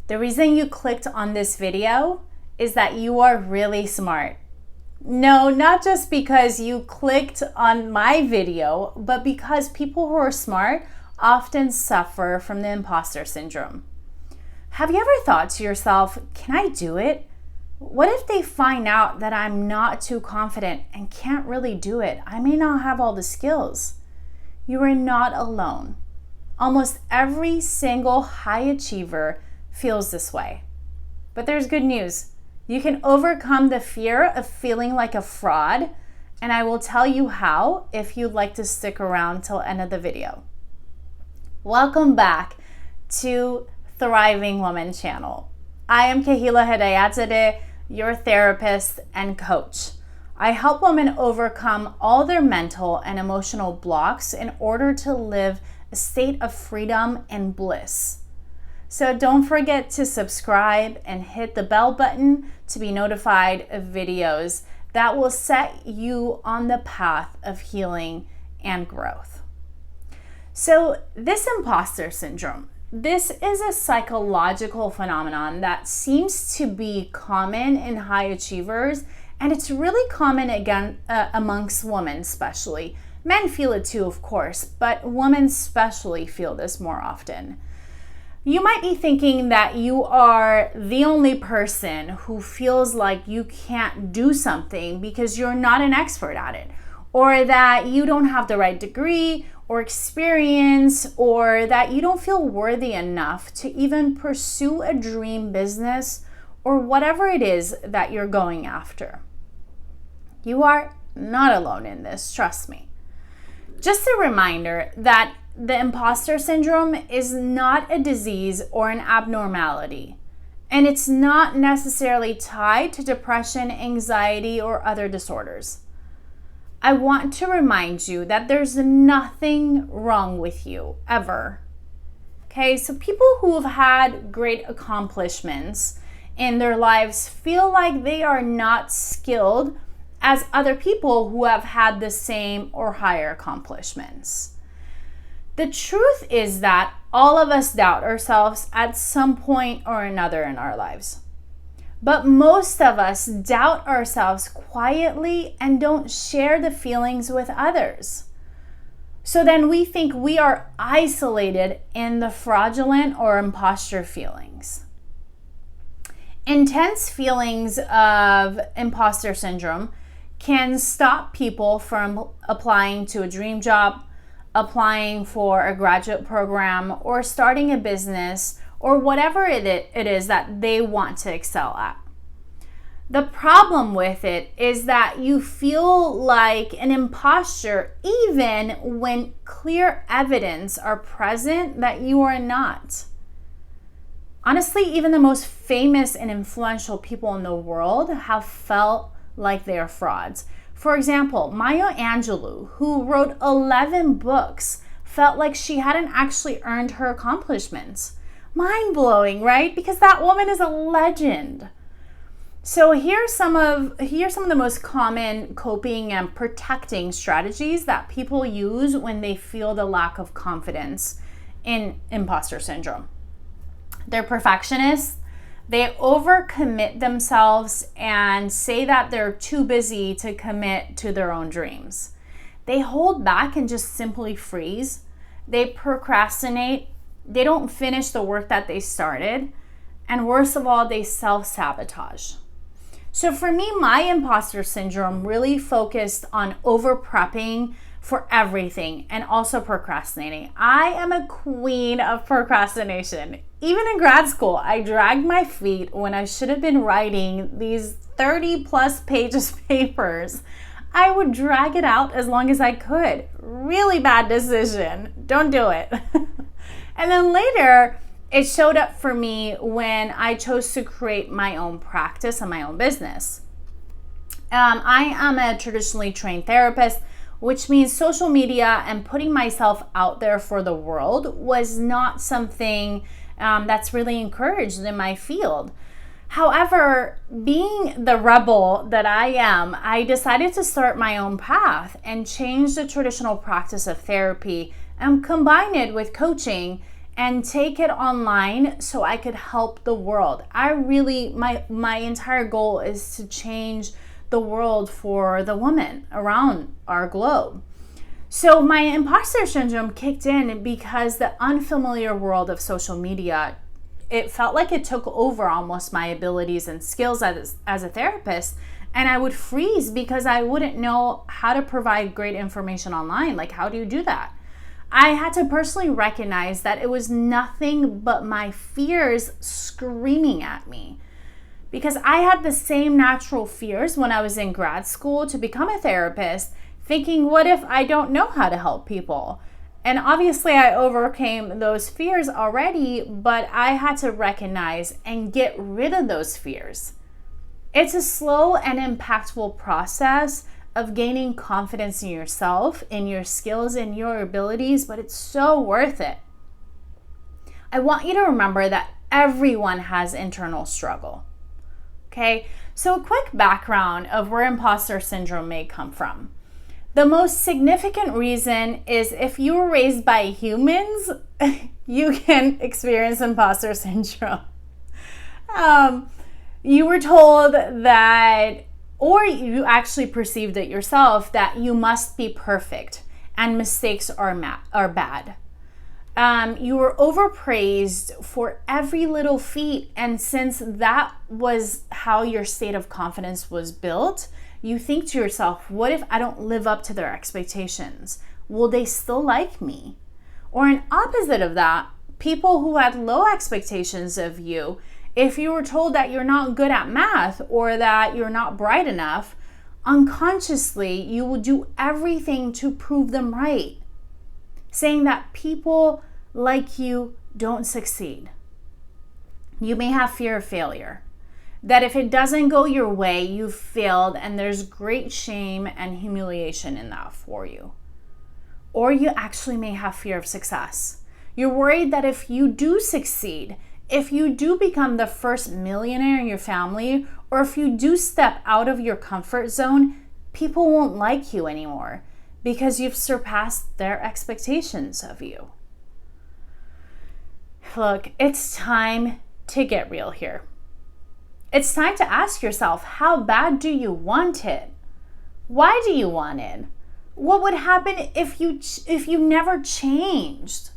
The reason you clicked on this video is that you are really smart. No, not just because you clicked on my video, but because people who are smart often suffer from the imposter syndrome. Have you ever thought to yourself, can I do it? What if they find out that I'm not too confident and can't really do it? I may not have all the skills. You are not alone. Almost every single high achiever feels this way. But there's good news. You can overcome the fear of feeling like a fraud, and I will tell you how if you'd like to stick around till the end of the video. Welcome back to Thriving Woman channel. I am Kahila Hedayatzadeh, your therapist and coach. I help women overcome all their mental and emotional blocks in order to live a state of freedom and bliss. So don't forget to subscribe and hit the bell button to be notified of videos that will set you on the path of healing and growth. So this imposter syndrome, this is a psychological phenomenon that seems to be common in high achievers, and it's really common amongst women especially. Men feel it too, of course, but women especially feel this more often. You might be thinking that you are the only person who feels like you can't do something because you're not an expert at it, or that you don't have the right degree or experience, or that you don't feel worthy enough to even pursue a dream business or whatever it is that you're going after. You are not alone in this, trust me. Just a reminder that the imposter syndrome is not a disease or an abnormality, and it's not necessarily tied to depression, anxiety, or other disorders. I want to remind you that there's nothing wrong with you, ever. Okay, so people who have had great accomplishments in their lives feel like they are not skilled as other people who have had the same or higher accomplishments. The truth is that all of us doubt ourselves at some point or another in our lives. But most of us doubt ourselves quietly and don't share the feelings with others. So then we think we are isolated in the fraudulent or imposter feelings. Intense feelings of imposter syndrome can stop people from applying to a dream job, applying for a graduate program, or starting a business, or whatever it is that they want to excel at. The problem with it is that you feel like an imposter even when clear evidence are present that you are not. Honestly, even the most famous and influential people in the world have felt like they are frauds. For example, Maya Angelou, who wrote 11 books, felt like she hadn't actually earned her accomplishments. Mind-blowing, right? Because that woman is a legend. So here's some of the most common coping and protecting strategies that people use when they feel the lack of confidence in imposter syndrome. They're perfectionists. They overcommit themselves and say that they're too busy to commit to their own dreams. They hold back and just simply freeze. They procrastinate. They don't finish the work that they started. And worst of all, they self-sabotage. So for me, my imposter syndrome really focused on over-prepping for everything and also procrastinating. I am a queen of procrastination. Even in grad school, I dragged my feet when I should have been writing these 30 plus pages of papers. I would drag it out as long as I could. Really bad decision. Don't do it. And then later, it showed up for me when I chose to create my own practice and my own business. I am a traditionally trained therapist, which means social media and putting myself out there for the world was not something that's really encouraged in my field. However, being the rebel that I am, I decided to start my own path and change the traditional practice of therapy and combine it with coaching and take it online so I could help the world. My entire goal is to change the world for the women around our globe. So my imposter syndrome kicked in because the unfamiliar world of social media, it felt like it took over almost my abilities and skills as a therapist. And I would freeze because I wouldn't know how to provide great information online. Like, how do you do that? I had to personally recognize that it was nothing but my fears screaming at me. Because I had the same natural fears when I was in grad school to become a therapist, thinking, what if I don't know how to help people? And obviously I overcame those fears already, but I had to recognize and get rid of those fears. It's a slow and impactful process of gaining confidence in yourself, in your skills, in your abilities, but it's so worth it. I want you to remember that everyone has internal struggle. Okay, so a quick background of where imposter syndrome may come from. The most significant reason is if you were raised by humans, you can experience imposter syndrome. You were told that, or you actually perceived it yourself, that you must be perfect and mistakes are bad. You were overpraised for every little feat, and since that was how your state of confidence was built, you think to yourself, what if I don't live up to their expectations? Will they still like me? Or an opposite of that, people who had low expectations of you, if you were told that you're not good at math or that you're not bright enough, unconsciously you will do everything to prove them right, saying that people like you don't succeed. You may have fear of failure, that if it doesn't go your way, you've failed, and there's great shame and humiliation in that for you. Or you actually may have fear of success. You're worried that if you do succeed, if you do become the first millionaire in your family, or if you do step out of your comfort zone, people won't like you anymore because you've surpassed their expectations of you. Look, it's time to get real here. It's time to ask yourself, how bad do you want it? Why do you want it? What would happen if you never changed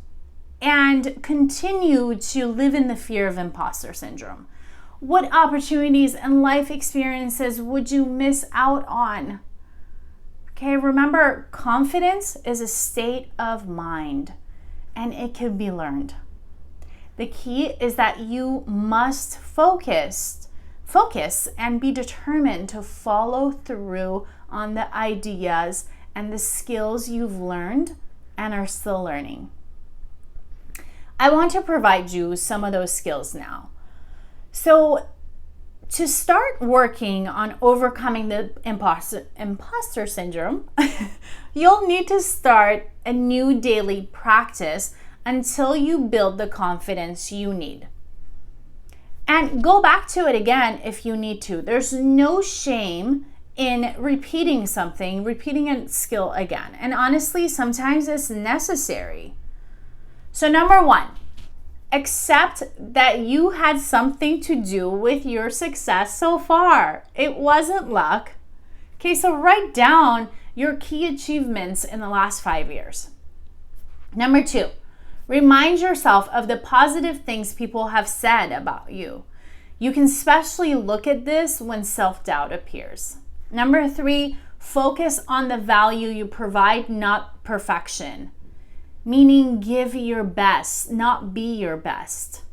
and continue to live in the fear of imposter syndrome? What opportunities and life experiences would you miss out on? Okay, remember, confidence is a state of mind and it can be learned. The key is that you must focus and be determined to follow through on the ideas and the skills you've learned and are still learning. I want to provide you some of those skills now. So to start working on overcoming the imposter syndrome, you'll need to start a new daily practice until you build the confidence you need. And go back to it again if you need to. There's no shame in repeating a skill again. And honestly, sometimes it's necessary. So number one, accept that you had something to do with your success so far. It wasn't luck. Okay, so write down your key achievements in the last 5 years. Number two, remind yourself of the positive things people have said about you. You can especially look at this when self-doubt appears. Number three, focus on the value you provide, not perfection. Meaning give your best, not be your best.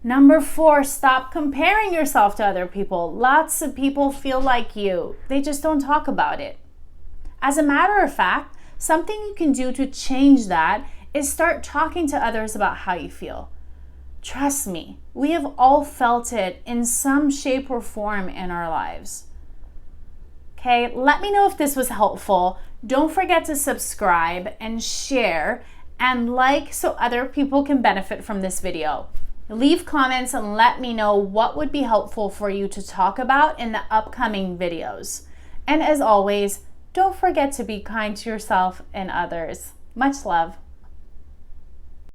Number four, stop comparing yourself to other people. Lots of people feel like you. They just don't talk about it. As a matter of fact, something you can do to change that is start talking to others about how you feel. Trust me, we have all felt it in some shape or form in our lives. Okay, let me know if this was helpful. Don't forget to subscribe and share and like so other people can benefit from this video. Leave comments and let me know what would be helpful for you to talk about in the upcoming videos. And as always, don't forget to be kind to yourself and others. Much love.